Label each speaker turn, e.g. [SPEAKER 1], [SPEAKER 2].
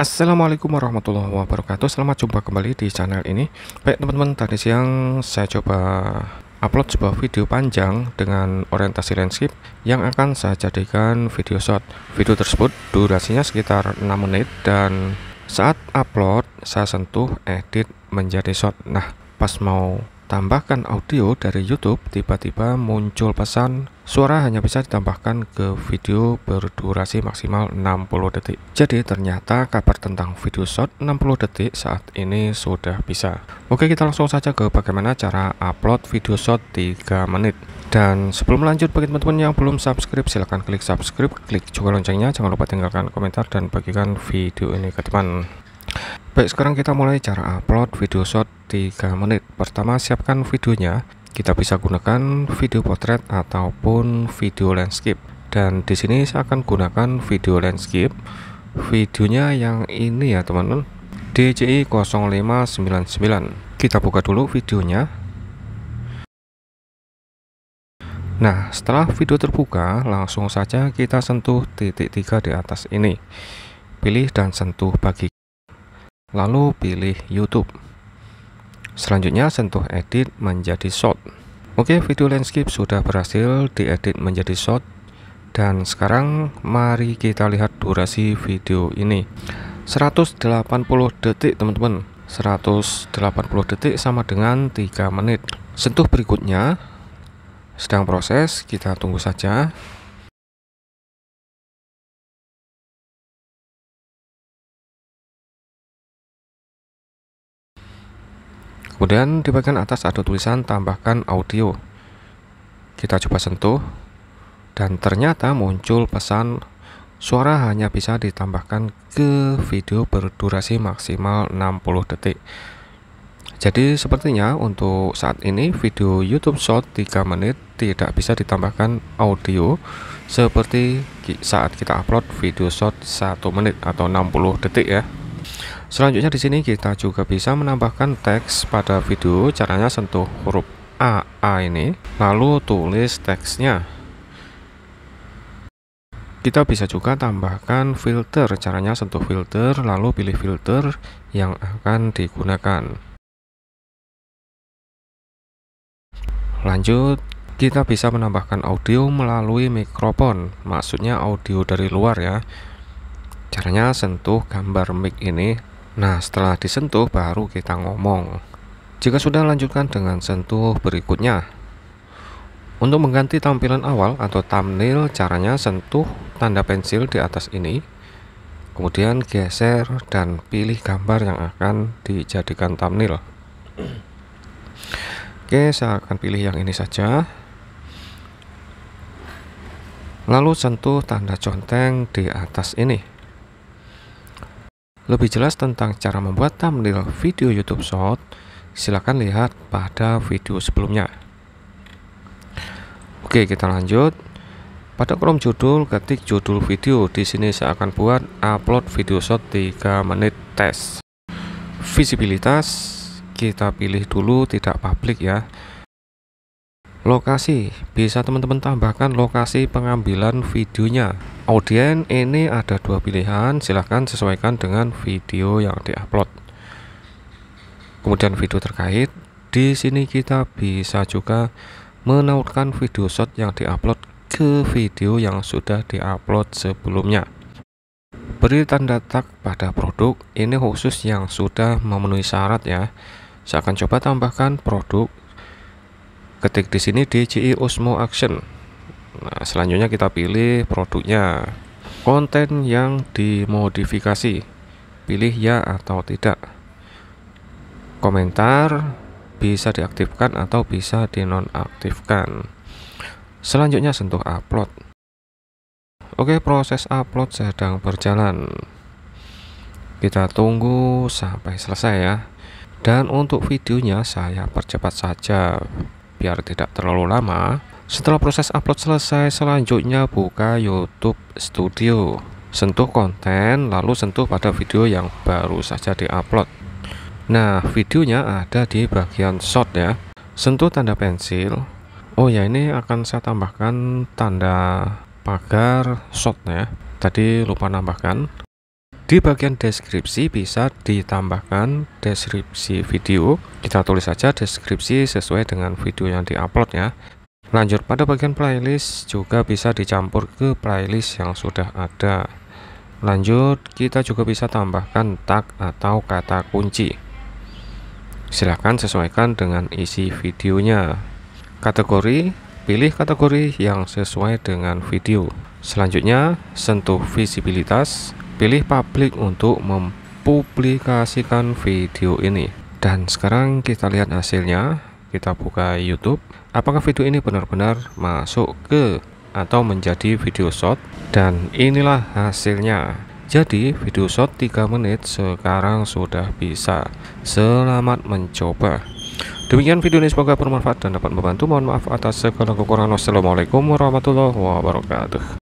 [SPEAKER 1] Assalamualaikum warahmatullahi wabarakatuh. Selamat jumpa kembali di channel ini. Baik teman-teman, tadi siang saya coba upload sebuah video panjang dengan orientasi landscape yang akan saya jadikan video short. Video tersebut durasinya sekitar 6 menit dan saat upload saya sentuh edit menjadi short. Nah, pas mau tambahkan audio dari YouTube, tiba-tiba muncul pesan suara hanya bisa ditambahkan ke video berdurasi maksimal 60 detik. Jadi ternyata kabar tentang video short 60 detik saat ini sudah bisa. Oke, kita langsung saja ke bagaimana cara upload video short 3 menit. Dan sebelum lanjut, bagi teman-teman yang belum subscribe, silahkan klik subscribe, klik juga loncengnya, jangan lupa tinggalkan komentar dan bagikan video ini ke teman. Baik, sekarang kita mulai cara upload video short 3 menit. Pertama, siapkan videonya. Kita bisa gunakan video potret ataupun video landscape. Dan di sini saya akan gunakan video landscape. Videonya yang ini ya, teman-teman. DJI 0599. Kita buka dulu videonya. Nah, setelah video terbuka, langsung saja kita sentuh titik 3 di atas ini. Pilih dan sentuh bagi. Lalu pilih YouTube. Selanjutnya sentuh edit menjadi short. Oke, video landscape sudah berhasil diedit menjadi short. Dan sekarang mari kita lihat durasi video ini. 180 detik teman-teman. 180 detik sama dengan 3 menit. Sentuh berikutnya. Sedang proses, kita tunggu saja. Kemudian di bagian atas ada tulisan tambahkan audio. Kita coba sentuh dan ternyata muncul pesan suara hanya bisa ditambahkan ke video berdurasi maksimal 60 detik. Jadi sepertinya untuk saat ini video YouTube Short 3 menit tidak bisa ditambahkan audio seperti saat kita upload video short 1 menit atau 60 detik ya. Selanjutnya di sini kita juga bisa menambahkan teks pada video. Caranya sentuh huruf A ini, lalu tulis teksnya. Kita bisa juga tambahkan filter. Caranya sentuh filter, lalu pilih filter yang akan digunakan. Lanjut, kita bisa menambahkan audio melalui mikrofon, maksudnya audio dari luar ya. Caranya sentuh gambar mic ini. Nah, setelah disentuh baru kita ngomong. Jika sudah, lanjutkan dengan sentuh berikutnya. Untuk mengganti tampilan awal atau thumbnail, caranya sentuh tanda pensil di atas ini. Kemudian geser dan pilih gambar yang akan dijadikan thumbnail. Oke, saya akan pilih yang ini saja. Lalu sentuh tanda conteng di atas ini. Lebih jelas tentang cara membuat thumbnail video YouTube Short, silakan lihat pada video sebelumnya. Oke, kita lanjut. Pada kolom judul, ketik judul video. Di sini saya akan buat upload video short 3 menit tes. Visibilitas kita pilih dulu tidak publik ya. Lokasi, bisa teman-teman tambahkan lokasi pengambilan videonya. Audien ini ada 2 pilihan, silahkan sesuaikan dengan video yang diupload. Kemudian video terkait, di sini kita bisa juga menautkan video short yang diupload ke video yang sudah diupload sebelumnya. Beri tanda tag pada produk, ini khusus yang sudah memenuhi syarat ya. Saya akan coba tambahkan produk. Ketik di sini DJI Osmo Action. Nah, selanjutnya kita pilih produknya. Konten yang dimodifikasi, pilih ya atau tidak. Komentar bisa diaktifkan atau bisa dinonaktifkan. Selanjutnya sentuh upload. Oke, proses upload sedang berjalan. Kita tunggu sampai selesai ya. Dan untuk videonya saya percepat saja biar tidak terlalu lama. Setelah proses upload selesai, selanjutnya buka YouTube Studio. Sentuh konten, lalu sentuh pada video yang baru saja diupload. Nah, videonya ada di bagian short ya. Sentuh tanda pensil. Oh ya, ini akan saya tambahkan tanda pagar short ya. Tadi lupa nambahkan. Di bagian deskripsi bisa ditambahkan deskripsi video. Kita tulis saja deskripsi sesuai dengan video yang diupload ya. Lanjut pada bagian playlist, juga bisa dicampur ke playlist yang sudah ada. Lanjut, kita juga bisa tambahkan tag atau kata kunci. Silahkan sesuaikan dengan isi videonya. Kategori, pilih kategori yang sesuai dengan video. Selanjutnya, sentuh visibilitas. Pilih publik untuk mempublikasikan video ini. Dan sekarang kita lihat hasilnya. Kita buka YouTube. Apakah video ini benar-benar masuk ke atau menjadi video short? Dan inilah hasilnya. Jadi video short 3 menit sekarang sudah bisa. Selamat mencoba. Demikian video ini, semoga bermanfaat dan dapat membantu. Mohon maaf atas segala kekurangan. Wassalamualaikum warahmatullahi wabarakatuh.